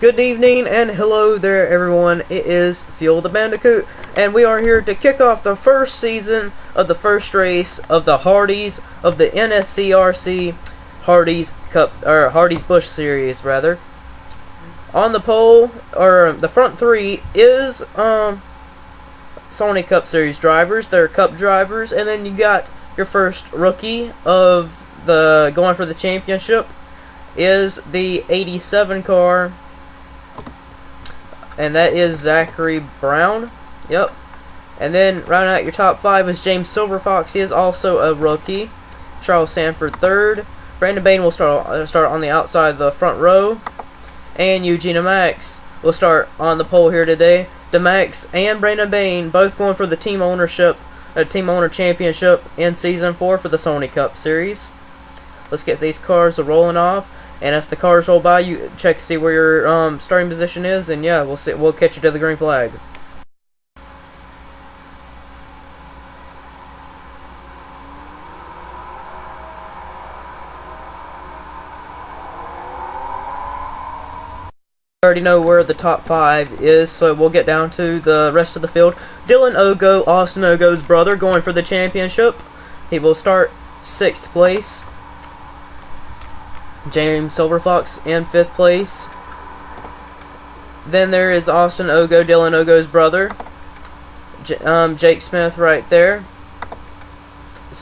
Good evening and hello there everyone, it is Fuel the Bandicoot and we are here to kick off the first season of the first race of the Hardees of the NSCRC Hardee's Cup, or Hardee's Busch Series rather. On the pole, or the front three is Sony Cup Series drivers, they're Cup drivers, and then you got your first rookie of the going for the championship is the 87 car. And that is Zachary Brown. Yep. And then rounding out your top five is James Silverfox. He is also a rookie. Charles Sanford third. Brandon Bain will start on the outside of the front row. And Eugene Max will start on the pole here today. DeMax and Brandon Bain both going for the team owner championship in season 4 for the Sony Cup Series. Let's get these cars rolling off. And as the cars roll by, you check to see where your starting position is, and yeah, we'll catch you to the green flag. I already know where the top 5 is, so we'll get down to the rest of the field. Dylan Ogo, Austin Ogo's brother, going for the championship. He will start 6th place. James Silverfox in 5th place. Then there is Austin Ogo, Dylan Ogo's brother. Jake Smith right there.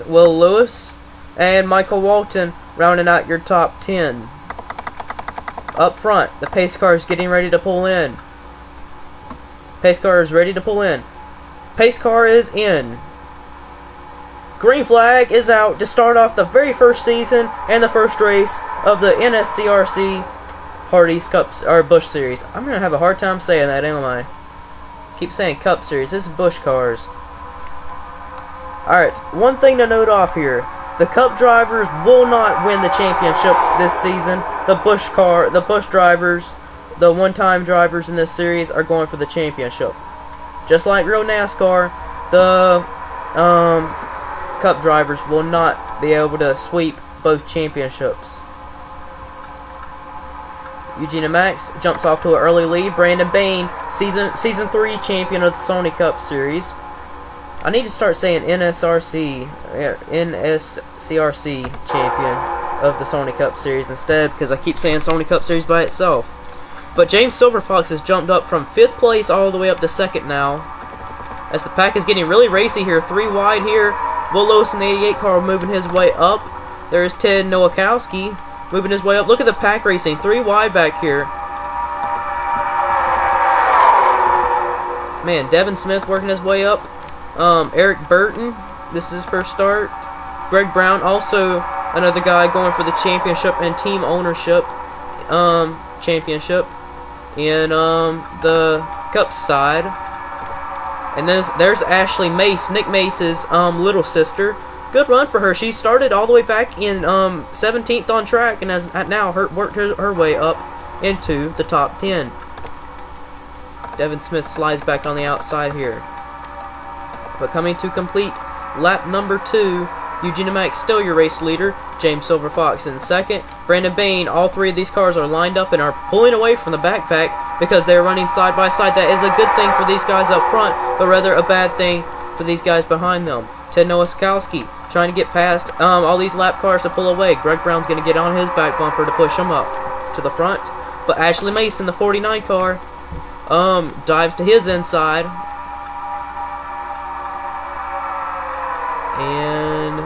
Will Lewis and Michael Walton rounding out your top 10. Up front, the pace car is getting ready to pull in. Pace car is ready to pull in. Pace car is in. Green flag is out to start off the very first season and the first race of the NSCRC Hardee's Cups or Busch Series. I'm gonna have a hard time saying that, ain't I? Keep saying Cup Series. This is Busch cars. Alright, one thing to note off here. The Cup drivers will not win the championship this season. The Busch drivers, the one-time drivers in this series are going for the championship. Just like real NASCAR, the Cup drivers will not be able to sweep both championships. Eugene Max jumps off to an early lead. Brandon Bain, season 3 champion of the Sony Cup Series. I need to start saying NSCRC champion of the Sony Cup Series instead, because I keep saying Sony Cup Series by itself. But James Silverfox has jumped up from 5th place all the way up to 2nd now, as the pack is getting really racy here. 3 wide here. Will Lewis in the 88 car moving his way up. There's Ted Nowakowski moving his way up. Look at the pack racing. 3 wide back here. Man, Devin Smith working his way up. Eric Burton, this is his first start. Greg Brown, also another guy going for the championship and team ownership championship in the Cup side. And then there's Ashley Mace, Nick Mace's little sister. Good run for her. She started all the way back in 17th on track and has now worked her way up into the top 10. Devin Smith slides back on the outside here. But coming to complete lap number 2, Eugene Max still your race leader. James Silverfox in 2nd. Brandon Bain, all 3 of these cars are lined up and are pulling away from the backpack because they're running side by side. That is a good thing for these guys up front, but rather a bad thing for these guys behind them. Ted Nowakowski trying to get past all these lap cars to pull away. Greg Brown's going to get on his back bumper to push him up to the front. But Ashley Mason, the 49 car, dives to his inside. And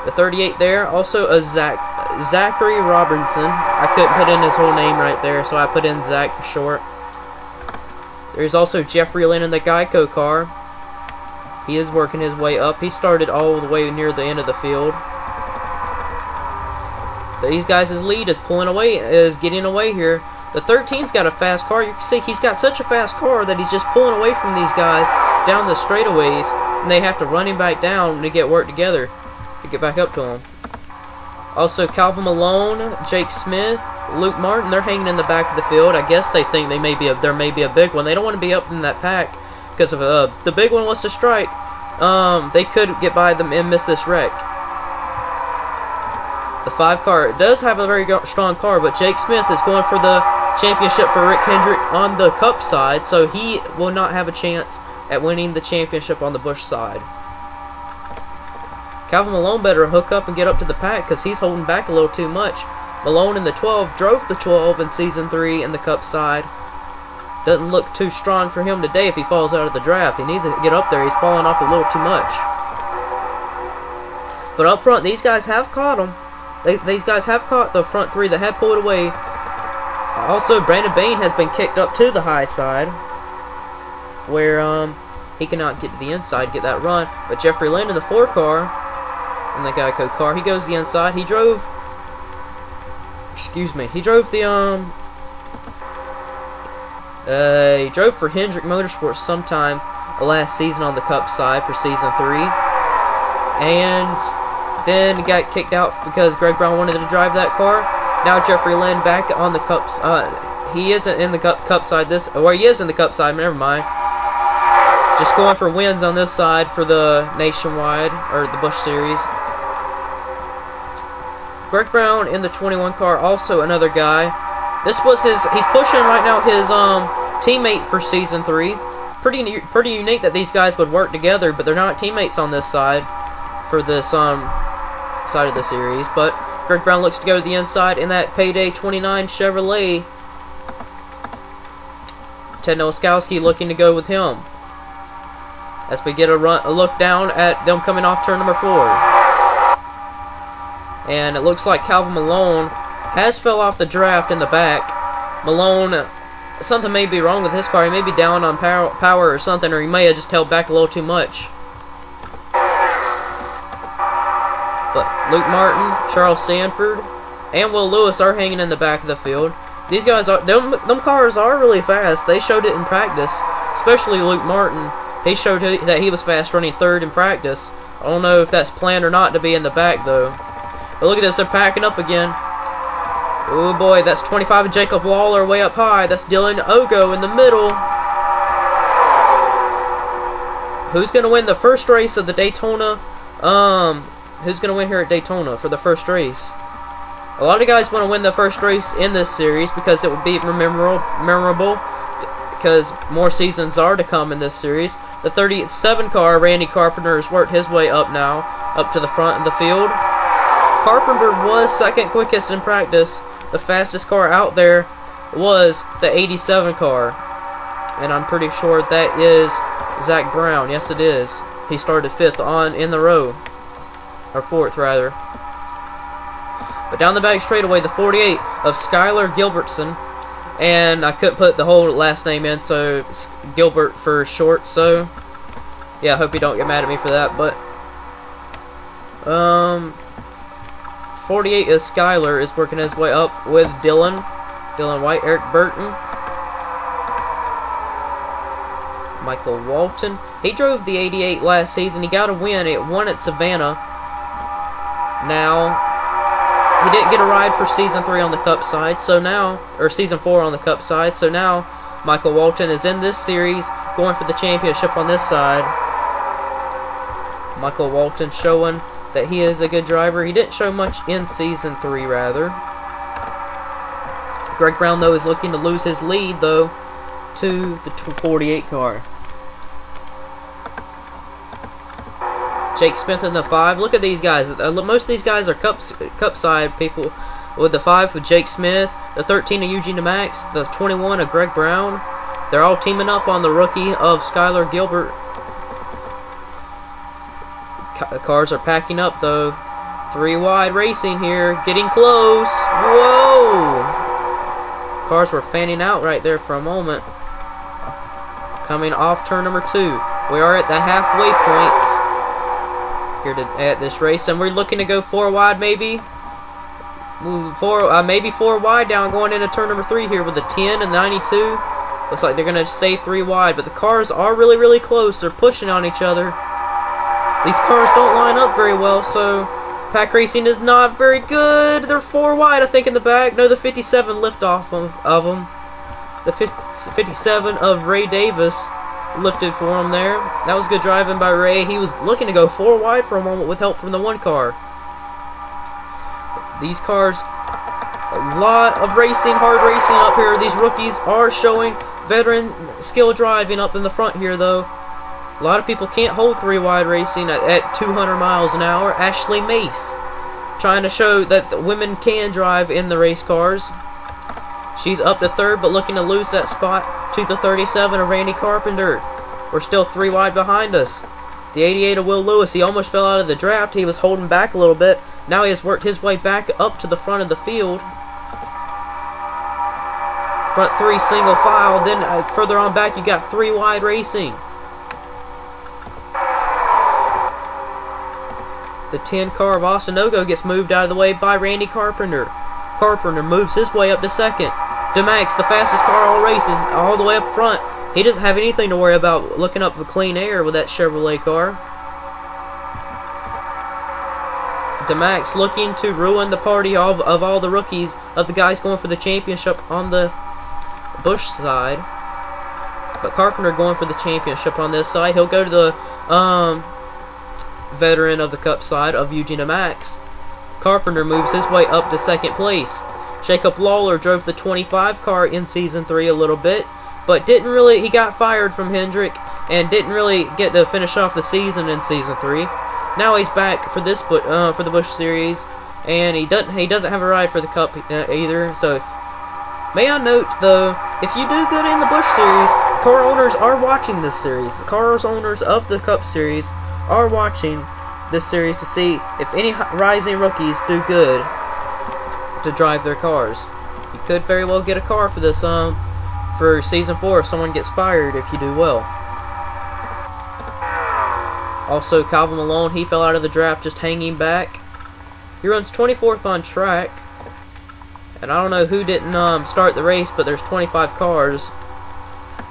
the 38 there, also a Zachary Robinson. I couldn't put in his whole name right there, so I put in Zach for short. There's also Jeffrey Lynn in the Geico car. He is working his way up. He started all the way near the end of the field. These guys' lead is getting away here. The 13's got a fast car. You can see he's got such a fast car that he's just pulling away from these guys down the straightaways, and they have to run him back down to get work together to get back up to him. Also, Calvin Malone, Jake Smith, Luke Martin, they're hanging in the back of the field. I guess they think there may be a big one. They don't want to be up in that pack because if the big one was to strike, they could get by them and miss this wreck. The 5 car, it does have a very strong car, but Jake Smith is going for the championship for Rick Hendrick on the Cup side, so he will not have a chance at winning the championship on the Busch side. Calvin Malone better hook up and get up to the pack because he's holding back a little too much. Malone in the 12 drove the 12 in Season 3 in the Cup side. Doesn't look too strong for him today if he falls out of the draft. He needs to get up there. He's falling off a little too much. But up front, these guys have caught him. These guys have caught the front 3 that had pulled away. Also, Brandon Bain has been kicked up to the high side, where he cannot get to the inside, get that run. But Jeffrey Lynn in the 4 car, in the Geico car, he goes the inside. He drove the he drove for Hendrick Motorsports sometime last season on the Cup side for Season 3, and then he got kicked out because Greg Brown wanted to drive that car. Now Jeffrey Lynn back on the Cups. He isn't in the Cup side he is in the Cup side. Never mind. Just going for wins on this side for the Nationwide or the Busch Series. Greg Brown in the 21 car, also another guy. This was he's pushing right now his teammate for Season 3. Pretty unique that these guys would work together, but they're not teammates on this side for this side of the series. But Greg Brown looks to go to the inside in that Payday 29 Chevrolet. Ted Nowakowski looking to go with him as we get a look down at them coming off turn number 4. And it looks like Calvin Malone has fell off the draft in the back. Malone, something may be wrong with his car. He may be down on power or something, or he may have just held back a little too much. But Luke Martin, Charles Sanford, and Will Lewis are hanging in the back of the field. These guys are them cars are really fast. They showed it in practice, especially Luke Martin. He showed that he was fast running 3rd in practice. I don't know if that's planned or not to be in the back though. But look at this, they're packing up again. Oh boy, that's 25 of Jacob Lawler way up high. That's Dylan Ogo in the middle. Who's going to win the first race of the Daytona? Who's going to win here at Daytona for the first race? A lot of guys want to win the first race in this series because it would be memorable because more seasons are to come in this series. The 37 car, Randy Carpenter, has worked his way up now, up to the front of the field. Carpenter was 2nd quickest in practice. The fastest car out there was the 87 car. And I'm pretty sure that is Zach Brown. Yes, it is. He started 5th in the row. Or 4th, rather. But down the back straightaway, the 48 of Skylar Gilbertson. And I couldn't put the whole last name in, so Gilbert for short. So, yeah, I hope you don't get mad at me for that. But, 48 is Skylar is working his way up with Dylan White, Eric Burton, Michael Walton. He drove the 88 last season. He got a win. It won at Savannah. Now, he didn't get a ride for Season 3 on the Cup side, so now, or Season 4 on the Cup side, so now Michael Walton is in this series going for the championship on this side. Michael Walton showing that he is a good driver. He didn't show much in Season 3, rather. Greg Brown, though, is looking to lose his lead, though, to the 48 car. Jake Smith in the 5. Look at these guys. Most of these guys are Cup side people. With the 5 with Jake Smith, the 13 of Eugene DeMax, the 21 of Greg Brown. They're all teaming up on the rookie of Skylar Gilbert. Cars are packing up, though. 3 wide racing here. Getting close. Whoa! Cars were fanning out right there for a moment. Coming off turn number 2. We are at the halfway point here at this race, and we're looking to go 4 wide, maybe. Maybe 4 wide down going into turn number 3 here with the 10 and 92. Looks like they're going to stay 3 wide, but the cars are really, really close. They're pushing on each other. These cars don't line up very well, so pack racing is not very good. They're 4 wide, I think, in the back. No, the 57 lift off of them. The 57 of Ray Davis lifted for him there. That was good driving by Ray. He was looking to go 4 wide for a moment with help from the 1 car. These cars, a lot of racing, hard racing up here. These rookies are showing veteran skill driving up in the front here, though. A lot of people can't hold 3 wide racing at 200 miles an hour. Ashley Mace trying to show that the women can drive in the race cars. She's up to 3rd, but looking to lose that spot to the 37 of Randy Carpenter. We're still 3 wide behind us. The 88 of Will Lewis, he almost fell out of the draft. He was holding back a little bit. Now he has worked his way back up to the front of the field. Front 3 single file. Then further on back, you got 3 wide racing. The 10 car of Austin Ogo gets moved out of the way by Randy Carpenter. Carpenter moves his way up to 2nd. DeMax, the fastest car all race, is all the way up front. He doesn't have anything to worry about looking up for clean air with that Chevrolet car. DeMax looking to ruin the party of all the rookies, of the guys going for the championship on the Busch side. But Carpenter going for the championship on this side. He'll go to the veteran of the Cup side of Eugene DeMax. Carpenter moves his way up to 2nd place. Jacob Lawler drove the 25 car in Season 3 a little bit, but didn't really, he got fired from Hendrick and didn't really get to finish off the season in Season 3. Now he's back for this for the Busch Series, and he doesn't have a ride for the Cup either. So may I note though, if you do good in the Busch Series, car owners are watching this series. The car owners of the Cup Series are watching this series to see if any rising rookies do good to drive their cars. You could very well get a car for this for Season 4 if someone gets fired if you do well. Also, Calvin Malone, he fell out of the draft just hanging back. He runs 24th on track, and I don't know who didn't start the race, but there's 25 cars.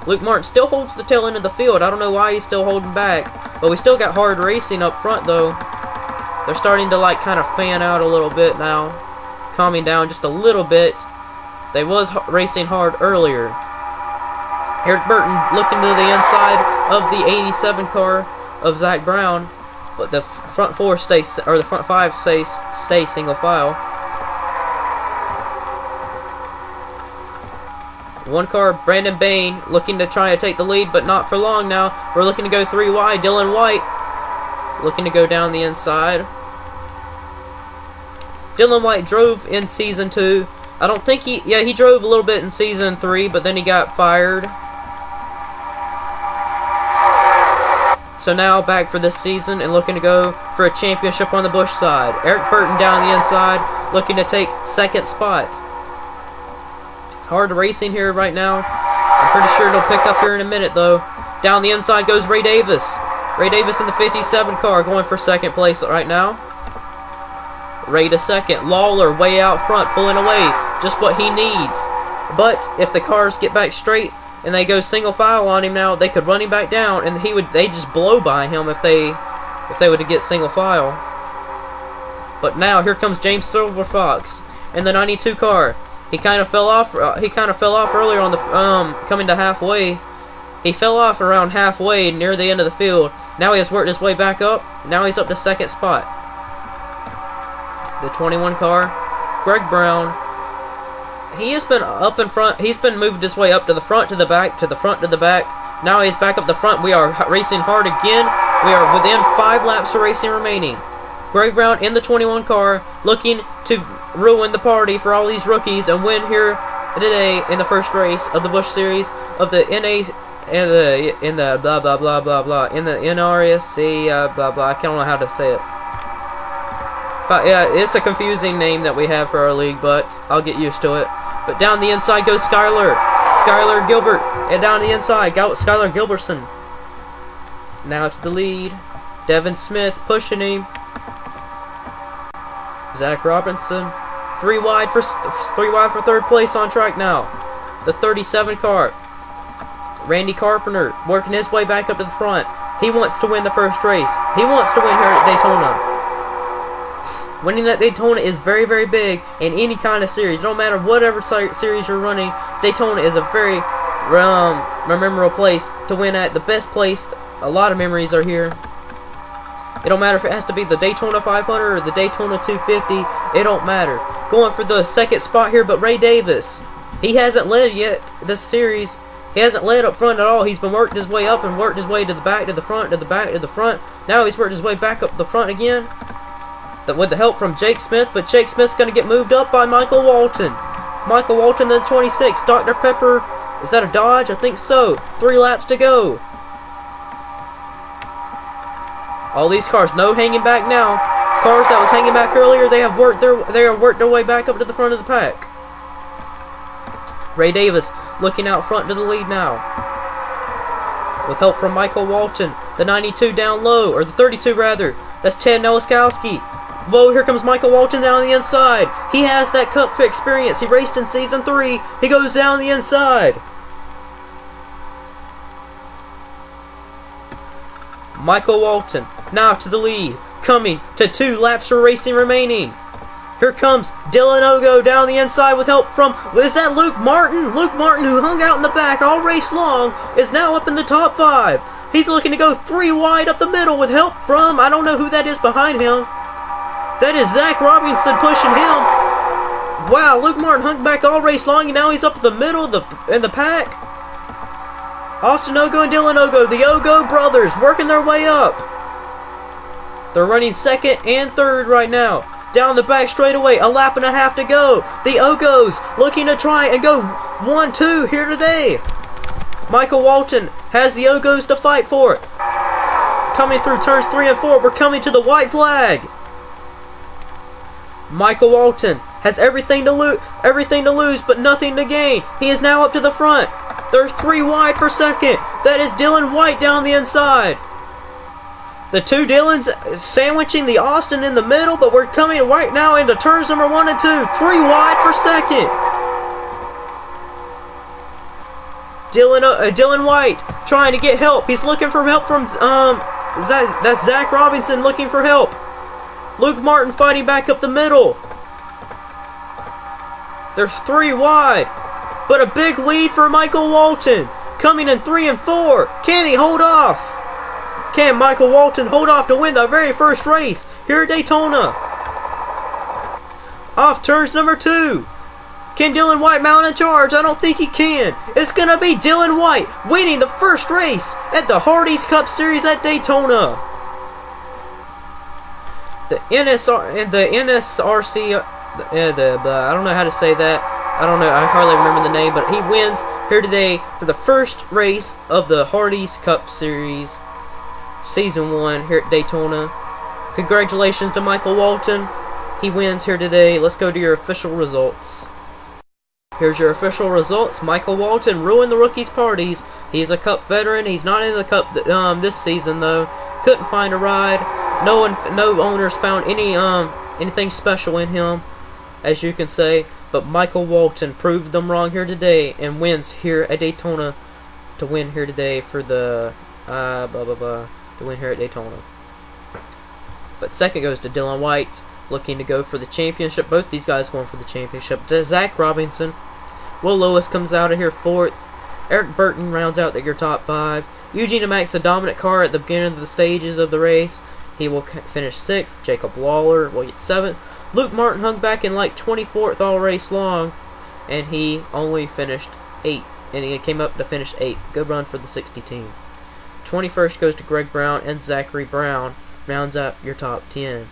Luke Martin still holds the tail end of the field. I don't know why he's still holding back, but we still got hard racing up front though. They're starting to like kind of fan out a little bit now, calming down just a little bit. They was racing hard earlier. Eric Burton looking to the inside of the 87 car of Zach Brown, but the front 4 stays, or the front 5 stay single file. One car, Brandon Bain, looking to try to take the lead, but not for long now. We're looking to go 3 wide. Dylan White looking to go down the inside. Dylan White drove in Season 2. I don't think he drove a little bit in Season 3, but then he got fired. So now back for this season and looking to go for a championship on the Busch side. Eric Burton down the inside, looking to take 2nd spot. Hard racing here right now. I'm pretty sure it'll pick up here in a minute though. Down the inside goes Ray Davis. Ray Davis in the 57 car going for 2nd place right now. Ray to 2nd. Lawler way out front pulling away. Just what he needs. But if the cars get back straight and they go single file on him now, they could run him back down and they just blow by him if they were to get single file. But now here comes James Silver Fox in the 92 car. He kind of fell off. Earlier on the coming to halfway. He fell off around halfway near the end of the field. Now he has worked his way back up. Now he's up to 2nd spot. The 21 car, Greg Brown. He has been up in front. He's been moved his way up to the front, to the back, to the front, to the back. Now he's back up the front. We are racing hard again. We are within 5 laps of racing remaining. Greg Brown in the 21 car, looking to ruin the party for all these rookies and win here today in the first race of the Busch Series of the in the blah blah blah blah blah in the NRSC blah blah. I don't know how to say it. But yeah, it's a confusing name that we have for our league, but I'll get used to it. But down the inside goes Skylar Gilbert, and down the inside Skylar Gilbertson. Now to the lead. Devin Smith pushing him. Zach Robinson, 3 wide for 3rd place on track now. The 37 car. Randy Carpenter working his way back up to the front. He wants to win the first race. He wants to win here at Daytona. Winning at Daytona is very, very big in any kind of series. No matter whatever series you're running, Daytona is a very memorable place to win at. The best place. A lot of memories are here. It don't matter if it has to be the Daytona 500 or the Daytona 250. It don't matter. Going for the second spot here, but Ray Davis. He hasn't led yet this series. He hasn't led up front at all. He's been working his way up and worked his way to the back, to the front, to the back, to the front. Now he's worked his way back up the front again. With the help from Jake Smith, but Jake Smith's going to get moved up by Michael Walton. Michael Walton in 26. Dr. Pepper, is that a Dodge? I think so. 3 laps to go. All these cars, no hanging back now. Cars that was hanging back earlier, they have worked their way back up to the front of the pack. Ray Davis looking out front to the lead now. With help from Michael Walton. The 92 down low, or the 32 rather. That's Ted Nowakowski. Whoa, here comes Michael Walton down the inside. He has that Cup experience. He raced in Season 3. He goes down the inside. Michael Walton now to the lead. Coming to 2 laps for racing remaining. Here comes Dylan Ogo down the inside with help from, is that Luke Martin? Luke Martin, who hung out in the back all race long, is now up in the top 5. He's looking to go 3 wide up the middle with help from, I don't know who that is behind him. That is Zach Robinson pushing him. Wow, Luke Martin hung back all race long, and now he's up in the middle in the pack. Austin Ogo and Dylan Ogo, the Ogo brothers, working their way up. They're running 2nd and 3rd right now. Down the back straightaway, a lap and a half to go. The Ogos looking to try and go 1-2 here today. Michael Walton has the Ogos to fight for it. Coming through turns 3 and 4, we're coming to the white flag. Michael Walton has everything to lose, but nothing to gain. He is now up to the front. They're 3 wide for 2nd. That is Dylan White down the inside. The 2 Dylans sandwiching the Austin in the middle, but we're coming right now into turns number 1 and 2. 3 wide for 2nd. Dylan White trying to get help. He's looking for help from that's Zach Robinson looking for help. Luke Martin fighting back up the middle. They're 3 wide, but a big lead for Michael Walton. Coming in 3 and 4. Can he hold off? Can Michael Walton hold off to win the very first race here at Daytona? Off turns number 2. Can Dylan White mount a charge? I don't think he can. It's going to be Dylan White winning the first race at the Hardee's Cup Series at Daytona. The NSRC, I don't know how to say that. I hardly remember the name, but he wins here today for the first race of the Hardee's Cup Series Season 1 here at Daytona. Congratulations to Michael Walton. He wins here today. Let's go to your official results. Here's your official results. Michael Walton ruined the rookies' parties. He's a Cup veteran. He's not in the Cup this season though. Couldn't find a ride. No owners found anything special in him, as you can say. But Michael Walton proved them wrong here today and wins here at Daytona to win here today for the to win here at Daytona. But 2nd goes to Dylan White, looking to go for the championship. Both these guys going for the championship. To Zach Robinson. Will Lewis comes out of here 4th. Eric Burton rounds out your top 5. Eugene Max, the dominant car at the beginning of the stages of the race. He will finish 6th. Jacob Lawler will get 7th. Luke Martin hung back in like 24th all race long, and he only finished 8th. And he came up to finish 8th. Good run for the 60 team. 21st goes to Greg Brown, and Zachary Brown rounds out your top 10.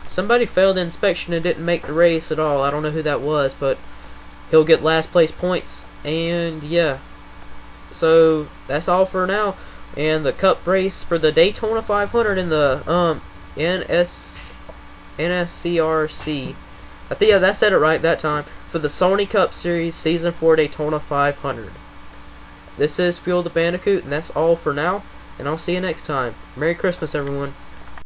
Somebody failed inspection and didn't make the race at all. I don't know who that was, but he'll get last place points. And yeah, so that's all for now. And the Cup race for the Daytona 500 in the NSCRC. I think I said it right that time. For the Sony Cup Series Season 4 Daytona 500. This is Fuel the Bandicoot, and that's all for now. And I'll see you next time. Merry Christmas, everyone.